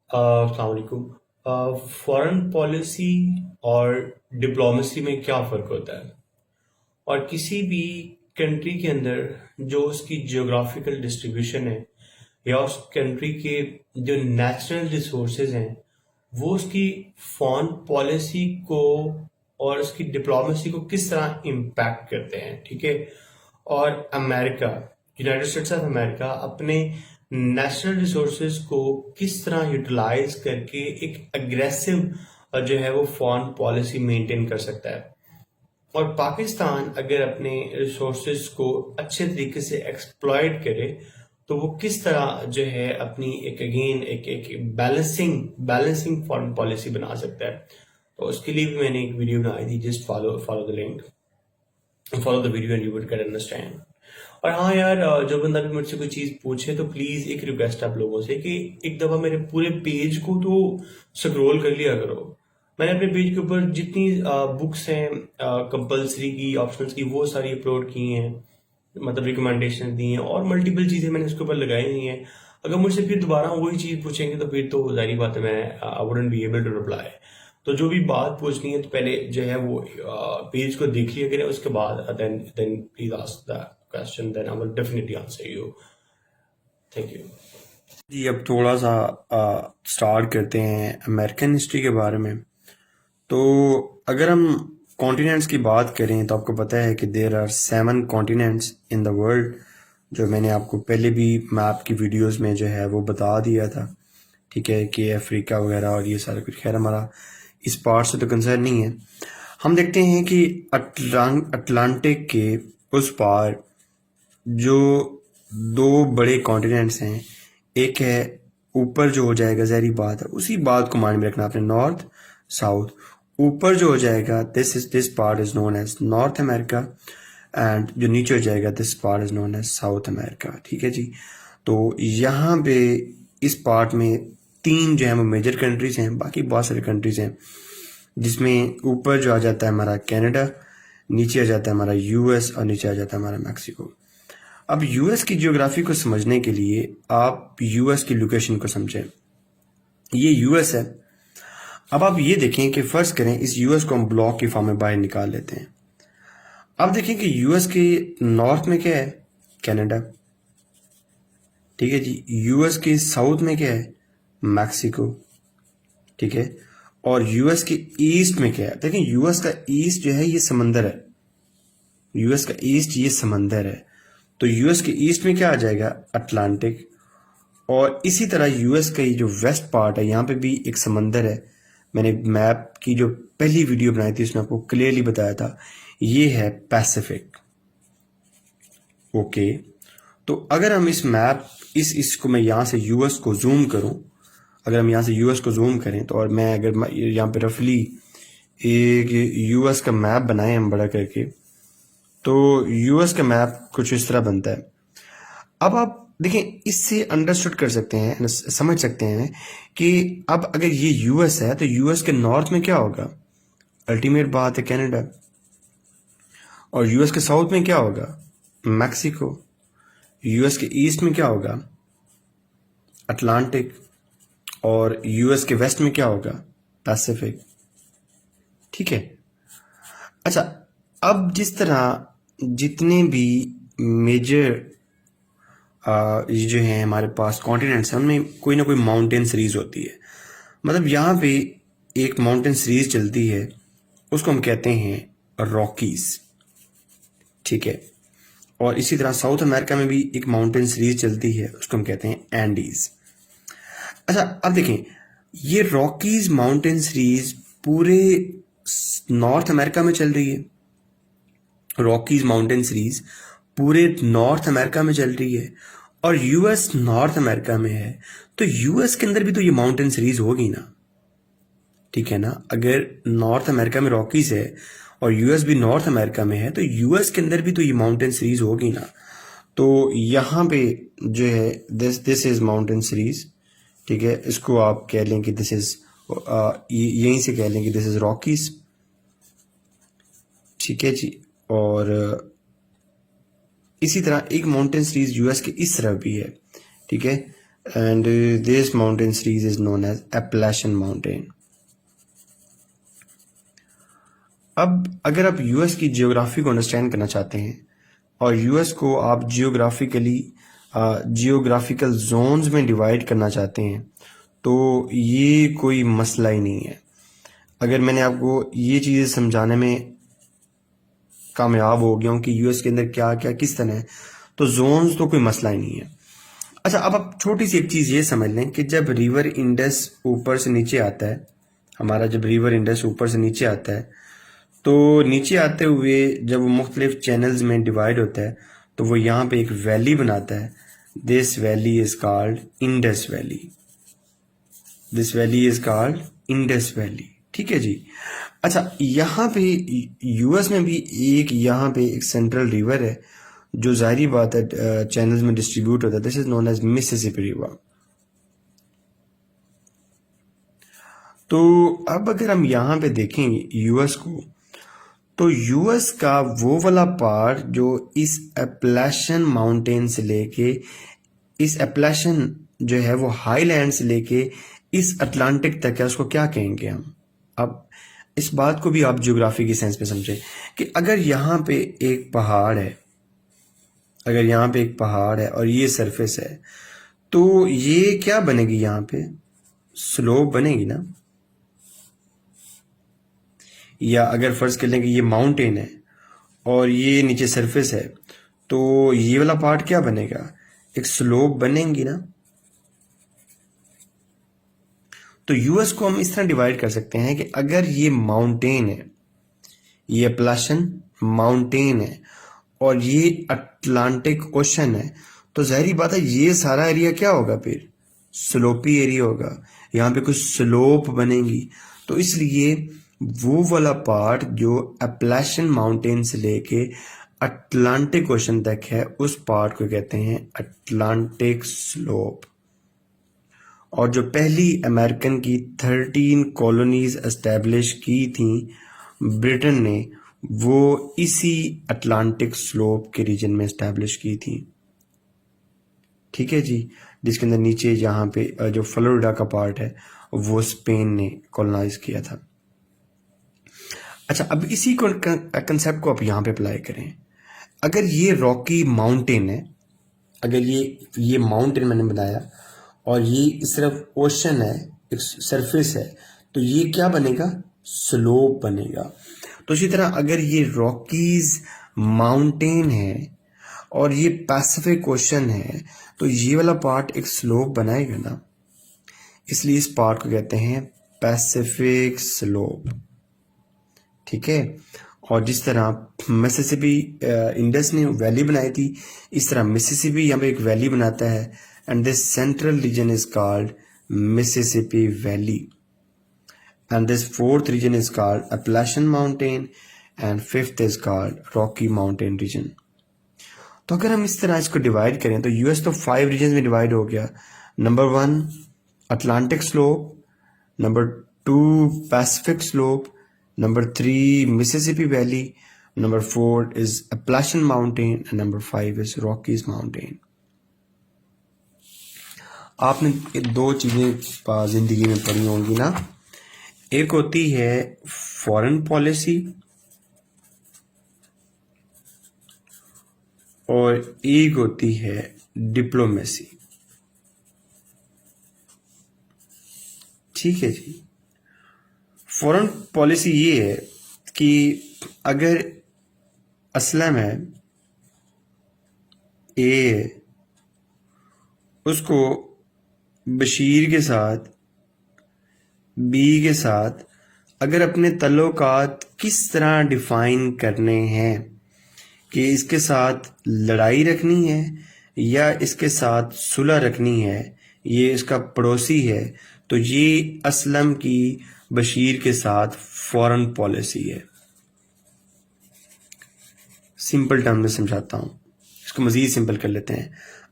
अस्सलाम वालेकुम। Foreign policy और डिप्लोमेसी में क्या फ़र्क होता है? और किसी भी कंट्री के अंदर जो उसकी जियोग्राफिकल डिस्ट्रीब्यूशन है या उस कंट्री के जो नेचुरल रिसोर्सेज हैं वो उसकी फॉरेन पॉलिसी को और उसकी डिप्लोमेसी को किस तरह इम्पैक्ट करते हैं, ठीक है। और America, United states of America अपने नेशनल रिसोर्सेज को किस तरह यूटिलाइज करके एक अग्रेसिव जो है वो फॉरेन पॉलिसी मेंटेन कर सकता है। और पाकिस्तान अगर अपने रिसोर्सेज को अच्छे तरीके से एक्सप्लॉयट करे तो वो किस तरह जो है अपनी एक अगेन एक बैलेंसिंग बैलेंसिंग फॉरेन पॉलिसी बना सकता है। तो उसके लिए भी मैंने एक वीडियो बनाई थी, just follow follow the link, follow the video and you will get understand. और हाँ यार, जो बंदा भी मुझसे कोई चीज पूछे तो प्लीज एक रिक्वेस्ट आप लोगों से कि एक दफा मेरे पूरे पेज को तो स्क्रॉल कर लिया करो। मैंने अपने पेज के ऊपर जितनी बुक्स हैं कंपलसरी की, ऑप्शनल्स की, वो सारी अपलोड की हैं, मतलब रिकमेंडेशन दी हैं, और मल्टीपल चीजें मैंने उसके ऊपर लगाई हुई हैं। अगर मुझसे फिर दोबारा वही चीज पूछेंगे तो फिर तो जाहिर बात है मैं I wouldn't be able to reply. तो जो भी बात पूछनी है तो पहले जो है वो पेज को देख लिया करें, उसके बाद then then please ask the question, then I will definitely answer you. Thank you. जी अब थोड़ा सा स्टार्ट करते हैं अमेरिकन हिस्ट्री के बारे में। तो अगर हम कॉन्टिनेंट्स की बात करें तो आपको पता है कि there are 7 continents in the world, जो मैंने आपको पहले भी मैप की वीडियोस में जो है वो बता दिया था। ठीक है कि अफ्रीका वगैरह और ये सारा कुछ, खैर हमारा इस पार्ट से तो कंसर्न नहीं है। हम देखते हैं कि अटलांटिक के उस पार जो दो बड़े कॉन्टिनेंट्स हैं, एक है ऊपर जो हो जाएगा, जहरी बात है, उसी बात को माइंड में रखना आपने, नॉर्थ साउथ। ऊपर जो हो जाएगा this part is known as North America, and जो नीचे हो जाएगा this part is known as South America. ठीक है जी। तो यहाँ पे इस पार्ट में 3 जो है वो मेजर कंट्रीज हैं, बाकी बहुत सारे कंट्रीज हैं, जिसमें ऊपर जो आ जाता है हमारा कनाडा, नीचे आ जाता है हमारा यूएस, और नीचे आ जाता है हमारा मैक्सिको। अब यूएस की जियोग्राफी को समझने के लिए आप यूएस की लोकेशन को समझें। ये यूएस है। अब आप ये देखें कि फर्ज करें इस यूएस को हम ब्लॉक की फॉर्म में बाहर निकाल लेते हैं। अब देखें कि यूएस के नॉर्थ में क्या है, कनाडा। ठीक है जी। यूएस के साउथ में क्या है, मैक्सिको। ठीक है। और यूएस के ईस्ट में क्या है, देखें यूएस का ईस्ट जो है ये समंदर है, यूएस का ईस्ट ये समंदर है। तो यूएस के ईस्ट में क्या आ जाएगा, अटलांटिक। और इसी तरह यूएस का ये जो वेस्ट पार्ट है, यहाँ पे भी एक समंदर है। मैंने मैप की जो पहली वीडियो बनाई थी उसमें आपको क्लियरली बताया था, ये है पैसिफिक। ओके। तो अगर हम इस मैप इसको मैं यहाँ से यूएस को जूम करूं, अगर हम यहाँ से यूएस को जूम करें तो, और मैं अगर यहाँ पे रफली एक यूएस का मैप बनाए हम बड़ा करके, तो यूएस का मैप कुछ इस तरह बनता है। अब आप देखें, इससे अंडरस्टूड कर सकते हैं, समझ सकते हैं कि अब अगर ये यूएस है तो यूएस के नॉर्थ में क्या होगा, अल्टीमेट बात है कनाडा। और यूएस के साउथ में क्या होगा, मैक्सिको। यूएस के ईस्ट में क्या होगा, अटलांटिक। और यूएस के वेस्ट में क्या होगा, पैसिफिक। ठीक है। अच्छा, अब जिस तरह जितने भी मेजर ये जो है हमारे पास कॉन्टिनेंट्स हैं, उनमें कोई ना कोई माउंटेन सीरीज होती है। मतलब यहाँ पे एक माउंटेन सीरीज चलती है, उसको हम कहते हैं रॉकीज। ठीक है। और इसी तरह साउथ अमेरिका में भी एक माउंटेन सीरीज चलती है, उसको हम कहते हैं एंडीज। अच्छा, अब देखें, ये रॉकीज माउंटेन सीरीज पूरे नॉर्थ अमेरिका में चल रही है। रॉकीज माउंटेन सीरीज पूरे नॉर्थ अमेरिका में चल रही है, और यूएस नॉर्थ अमेरिका में है, तो यूएस के अंदर भी तो ये माउंटेन सीरीज होगी ना। ठीक है ना। अगर नॉर्थ अमेरिका में रॉकीज है और यूएस भी नॉर्थ अमेरिका में है, तो यूएस के अंदर भी तो ये माउंटेन सीरीज होगी ना। तो यहाँ पे जो है दिस इज माउंटेन सीरीज। ठीक है। इसको आप कह लें कि दिस इज, यहीं से कह लें कि दिस इज रॉकीज। ठीक है जी। और इसी तरह एक माउंटेन सीरीज यूएस के इस तरफ भी है। ठीक है। and this mountain series is known as Appalachian Mountain. अब अगर आप यूएस की जियोग्राफी को अंडरस्टैंड करना चाहते हैं और यूएस को आप जियोग्राफिकल जोन्स में डिवाइड करना चाहते हैं तो ये कोई मसला ही नहीं है। अगर मैंने आपको ये चीज़ें समझाने में कामयाब हो गया हूँ कि यूएस के अंदर क्या क्या किस तरह है, तो जोन्स तो कोई मसला ही नहीं है। अच्छा, अब आप छोटी सी एक चीज़ ये समझ लें कि जब रिवर इंडस ऊपर से नीचे आता है, हमारा जब रिवर इंडस ऊपर से नीचे आता है तो नीचे आते हुए जब वो मुख्तलिफ चैनल्स में डिवाइड होता है तो वो यहाँ पे एक वैली बनाता है। This valley is called Indus valley. This valley is called Indus valley. ठीक है जी। अच्छा, यहाँ पे यूएस में भी यहाँ पे एक सेंट्रल रिवर है जो जाहिर बात है चैनल्स में डिस्ट्रीब्यूट होता है। This is known as Mississippi river. तो अब अगर हम यहाँ पे देखें यूएस को, तो यूएस का वो वाला पार्ट जो इस एप्लाशन माउंटेन से लेके, इस एप्लाशन जो है वो हाईलैंड से लेके इस अटलांटिक तक है, उसको क्या कहेंगे हम। अब इस बात को भी आप ज्योग्राफी की सेंस में समझें कि अगर यहाँ पे एक पहाड़ है, अगर यहाँ पे एक पहाड़ है और ये सरफेस है, तो ये क्या बनेगी, यहाँ पे स्लोप बनेगी ना। या अगर फर्ज कर लें कि ये माउंटेन है और ये नीचे सरफेस है, तो ये वाला पार्ट क्या बनेगा, एक स्लोप बनेगी ना। तो यूएस को हम इस तरह डिवाइड कर सकते हैं कि अगर ये माउंटेन है, ये एप्लाशन माउंटेन है और ये अटलांटिक ओशन है, तो जाहिर बात है ये सारा एरिया क्या होगा, फिर स्लोपी एरिया होगा। यहाँ पे कुछ स्लोप बनेगी। तो इसलिए वो वाला पार्ट जो एप्लाशन माउंटेन से लेके अटलांटिक ओशन तक है, उस पार्ट को कहते हैं अटलांटिक स्लोप। और जो पहली अमेरिकन की 13 कॉलोनीज एस्टेब्लिश की थी ब्रिटेन ने, वो इसी अटलांटिक स्लोप के रीजन में एस्टेब्लिश की थी। ठीक है जी। जिसके अंदर नीचे यहाँ पे जो फ्लोरिडा का पार्ट है वो स्पेन ने कॉलोनाइज किया था। अच्छा, अब इसी कंसेप्ट को आप यहाँ पे अप्लाई करें। अगर ये रॉकी माउंटेन है, अगर ये माउंटेन मैंने बनाया और ये सिर्फ ओशन है, एक सरफेस है, तो ये क्या बनेगा, स्लोप बनेगा। तो इसी तरह अगर ये रॉकीज माउंटेन है और ये पैसिफिक ओशन है, तो ये वाला पार्ट एक स्लोप बनाएगा ना। इसलिए इस पार्ट को कहते हैं पैसिफिक स्लोप। ठीक है। और जिस तरह मिसिसिपी इंडस ने वैली बनाई थी, इस तरह मिसिसिपी यहाँ पे एक वैली बनाता है, and this central region is called Mississippi valley, and this fourth region is called Appalachian mountain, and fifth is called Rocky mountain region. तो अगर हम इस तरह इसको डिवाइड करें तो यूएस तो 5 रीजन में डिवाइड हो गया। Number 1 Atlantic slope, number 2 Pacific slope, number 3 Mississippi valley, number 4 is Appalachian mountain, and number 5 is Rockies mountain. आपने ये 2 चीजें जिंदगी में पढ़ी होंगी ना, एक होती है फॉरेन पॉलिसी और एक होती है डिप्लोमेसी। ठीक है जी। फॉरेन पॉलिसी ये है कि अगर असलम है, ए उसको बशीर के साथ, बी के साथ अगर अपने तल्लुकात किस तरह डिफाइन करने हैं कि इसके साथ लड़ाई रखनी है या इसके साथ सुलह रखनी है, ये इसका पड़ोसी है, तो ये असलम की बशीर के साथ फॉरेन पॉलिसी है। सिंपल टर्म में समझाता हूँ, इसको मजीद सिंपल कर लेते हैं।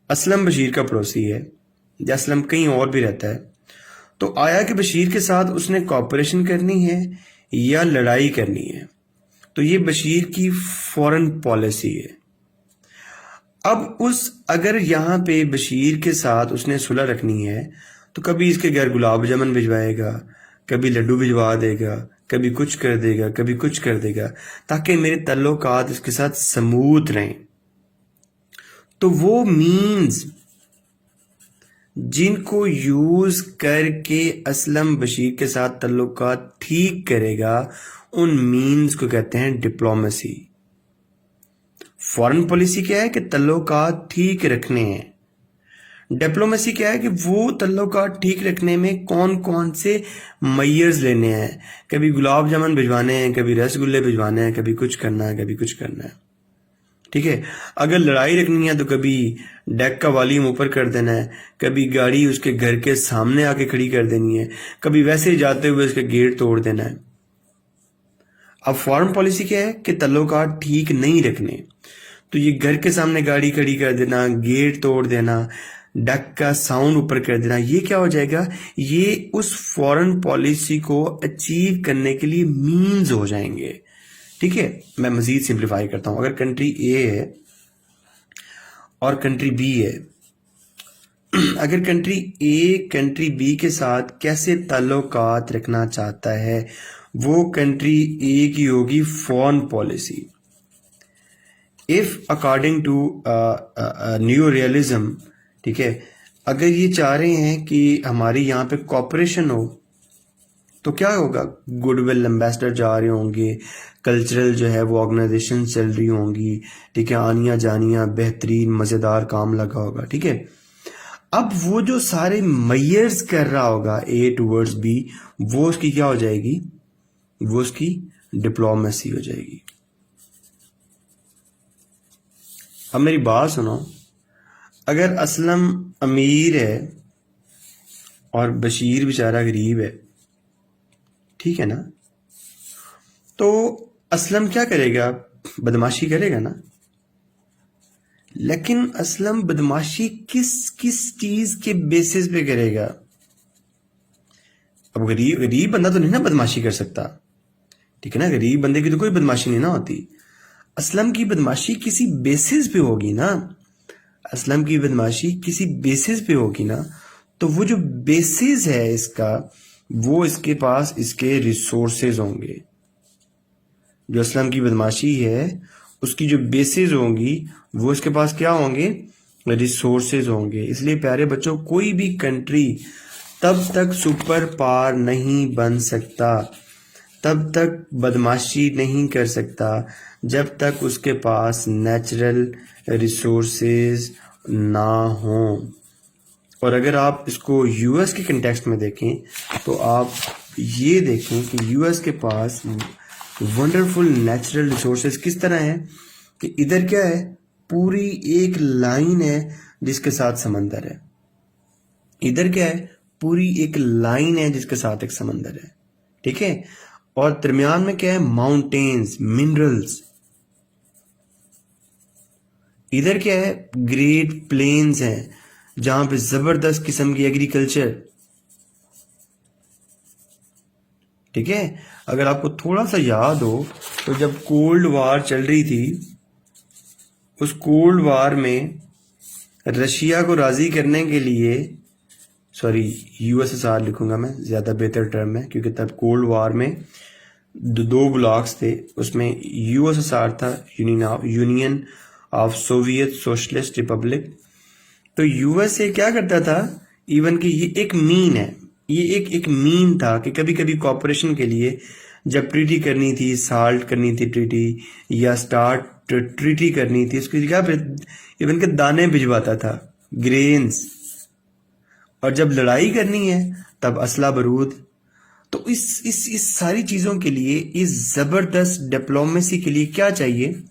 असलम बशीर का पड़ोसी है या असलम कहीं और भी रहता है, तो आया कि बशीर के साथ उसने कॉपरेशन करनी है या लड़ाई करनी है, तो ये बशीर की फॉरेन पॉलिसी है। अब अगर यहाँ पे बशीर के साथ उसने सुलह रखनी है तो कभी इसके घर गुलाब जामुन भिजवाएगा, कभी लड्डू भिजवा देगा, कभी कुछ कर देगा, कभी कुछ कर देगा, ताकि मेरे ताल्लुकात इसके साथ स्मूथ रहें। तो वो मीन्स जिनको यूज करके असलम बशीर के साथ ताल्लुकात ठीक करेगा, उन मीन्स को कहते हैं डिप्लोमेसी। फॉरेन पॉलिसी क्या है कि ताल्लुकात ठीक रखने हैं। डिप्लोमेसी क्या है कि वो ताल्लुकात ठीक रखने में कौन कौन से मेजर्स लेने हैं। कभी गुलाब जामुन भिजवाने हैं, कभी रसगुल्ले भिजवाने हैं, कभी कुछ करना है, कभी कुछ करना है। ठीक है। अगर लड़ाई रखनी है तो कभी डेक का वॉल्यूम ऊपर कर देना है, कभी गाड़ी उसके घर के सामने आके खड़ी कर देनी है, कभी वैसे ही जाते हुए उसके गेट तोड़ देना है। अब फॉरेन पॉलिसी क्या है कि ताल्लुकात ठीक नहीं रखने, तो ये घर के सामने गाड़ी खड़ी कर देना, गेट तोड़ देना, डक का साउंड ऊपर कर देना, ये क्या हो जाएगा, ये उस फॉरेन पॉलिसी को अचीव करने के लिए मीन्स हो जाएंगे। ठीक है। मैं मजीद सिंप्लीफाई करता हूं। अगर कंट्री ए है और कंट्री बी है, अगर कंट्री ए कंट्री बी के साथ कैसे ताल्लुकात रखना चाहता है, वो कंट्री ए की होगी foreign policy. If according to new realism, ठीक है, अगर ये चाह रहे हैं कि हमारी यहाँ पे कॉपरेशन हो तो क्या होगा, गुडविल एम्बेसडर जा रहे होंगे, कल्चरल जो है वो ऑर्गेनाइजेशन चल रही होंगी, ठीक है, आनिया जानिया बेहतरीन मज़ेदार काम लगा होगा। ठीक है। अब वो जो सारे मेजर्स कर रहा होगा ए टूवर्ड्स बी, वो उसकी क्या हो जाएगी, वो उसकी डिप्लोमेसी हो जाएगी। अब मेरी बात सुनो, अगर असलम अमीर है और बशीर बेचारा गरीब है, ठीक है ना, तो असलम क्या करेगा, बदमाशी करेगा ना। लेकिन असलम बदमाशी किस किस चीज के बेसिस पे करेगा। अब गरीब बंदा तो नहीं ना बदमाशी कर सकता, ठीक है ना, गरीब बंदे की तो कोई बदमाशी नहीं ना होती। असलम की बदमाशी किसी बेसिस पे होगी ना, असलम की बदमाशी किसी बेसिस पे होगी ना, तो वो जो बेसिस है इसका, वो इसके पास इसके रिसोर्सेज होंगे। जो असलम की बदमाशी है उसकी जो बेसिस होंगी, वो इसके पास क्या होंगे, रिसोर्सेज होंगे। इसलिए प्यारे बच्चों, कोई भी कंट्री तब तक सुपर पावर नहीं बन सकता, तब तक बदमाशी नहीं कर सकता, जब तक उसके पास नेचुरल रिसोर्सेज ना हो। और अगर आप इसको यूएस के कंटेक्स्ट में देखें तो आप ये देखें कि यूएस के पास वंडरफुल नेचुरल रिसोर्सेज किस तरह है कि इधर क्या है, पूरी एक लाइन है जिसके साथ समंदर है, इधर क्या है, पूरी एक लाइन है जिसके साथ एक समंदर है। ठीक है। और दरमियान में क्या है, माउंटेन्स, मिनरल्स। इधर क्या है, ग्रेट प्लेन्स हैं जहां पे जबरदस्त किस्म की एग्रीकल्चर। ठीक है। अगर आपको थोड़ा सा याद हो तो जब कोल्ड वार चल रही थी, उस कोल्ड वार में रशिया को राजी करने के लिए, सॉरी यूएसएसआर लिखूंगा मैं ज्यादा बेहतर टर्म में, क्योंकि तब कोल्ड वार में दो ब्लॉक्स थे, उसमें यूएसएसआर था, union of Soviet socialist Republic. तो यूएसए क्या करता था, इवन कि ये एक मीन है, ये एक मीन था कि कभी कभी कॉपरेशन के लिए जब ट्रीटी करनी थी, साल्ट करनी थी ट्रीटी, या स्टार्ट ट्रीटी करनी थी, उसकी जगह पे इवन के दाने भिजवाता था, ग्रेन्स। और जब लड़ाई करनी है तब असला बारूद। तो इस सारी चीजों के लिए, इस जबरदस्त डिप्लोमेसी के लिए क्या चाहिए,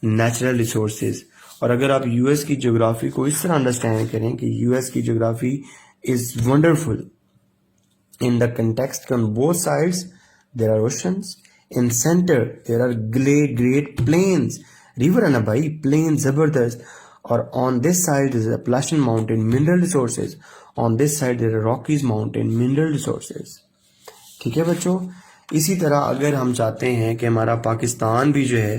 नेचुरल रिसोर्सेज। और अगर आप यूएस की ज्योग्राफी को इस तरह अंडरस्टैंड करें कि यूएस की geography is wonderful in the context on both sides there are oceans, in centre there are great plains, river है ना भाई, प्लेन जबरदस्त, और on this side is Appalachian mountain, mineral resources, on this side there are Rockies mountain, mineral resources. ठीक है बच्चों। इसी तरह अगर हम चाहते हैं कि हमारा पाकिस्तान भी जो है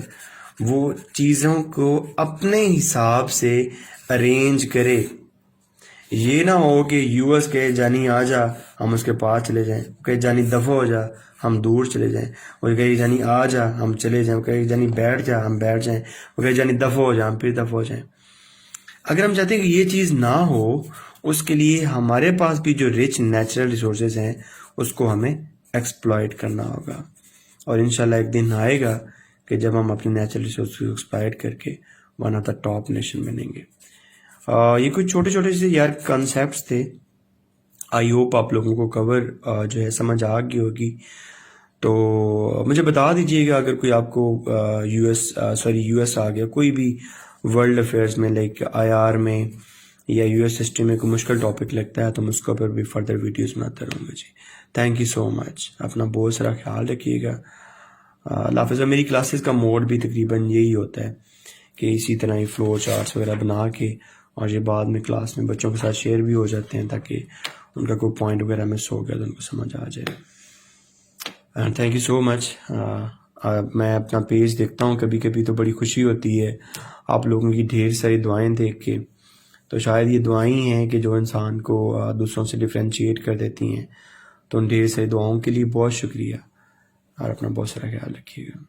वो चीज़ों को अपने हिसाब से अरेंज करे। ये ना हो कि यूएस कहे जानी आ जा, हम उसके पास चले जाएं, कहे जानी दफा हो जा, हम दूर चले जाएं, वो कहे जानी आ जा, हम चले जाएं, कहे जानी बैठ जा, हम बैठ जाएं, वो कहे जानी दफा हो जा, हम फिर दफा हो जाएं। अगर हम चाहते हैं कि ये चीज़ ना हो, उसके लिए हमारे पास भी जो रिच नेचुरल रिसोर्सेज हैं उसको हमें एक्सप्लॉइट करना होगा। और इंशाल्लाह एक दिन आएगा कि जब हम अपने नेचुरल रिसोर्स को एक्सप्लॉइट करके one of the top nation बनेंगे। ये कुछ छोटे छोटे से यार कंसेप्ट्स थे। आई होप आप लोगों को कवर जो है समझ आ गई होगी। तो मुझे बता दीजिएगा अगर कोई आपको यूएस आ गया, कोई भी वर्ल्ड अफेयर्स में लाइक आईआर में या यूएस हिस्ट्री में कोई मुश्किल टॉपिक लगता है तो मैं उसके ऊपर भी फर्दर वीडियोस बनाता रहूँगा जी। Thank you so much. अपना बहुत सारा ख्याल रखिएगा। अल्लाह हाफ़िज़। मेरी क्लासेस का मोड भी तकरीबन यही होता है कि इसी तरह ही फ्लो चार्ट्स वगैरह बना के और ये बाद में क्लास में बच्चों के साथ शेयर भी हो जाते हैं ताकि उनका कोई पॉइंट वगैरह मिस हो गया तो उनको समझ आ जाए। And thank you so much. मैं अपना पेज देखता हूँ कभी कभी तो बड़ी खुशी होती है आप लोगों की ढेर सारी दुआएं देख के। तो शायद ये दुआएं ही हैं कि जो इंसान को दूसरों से डिफ्रेंशिएट कर देती हैं। तो उन ढेर सारी दुआओं के लिए बहुत शुक्रिया और अपना बहुत सारा ख्याल रखिएगा।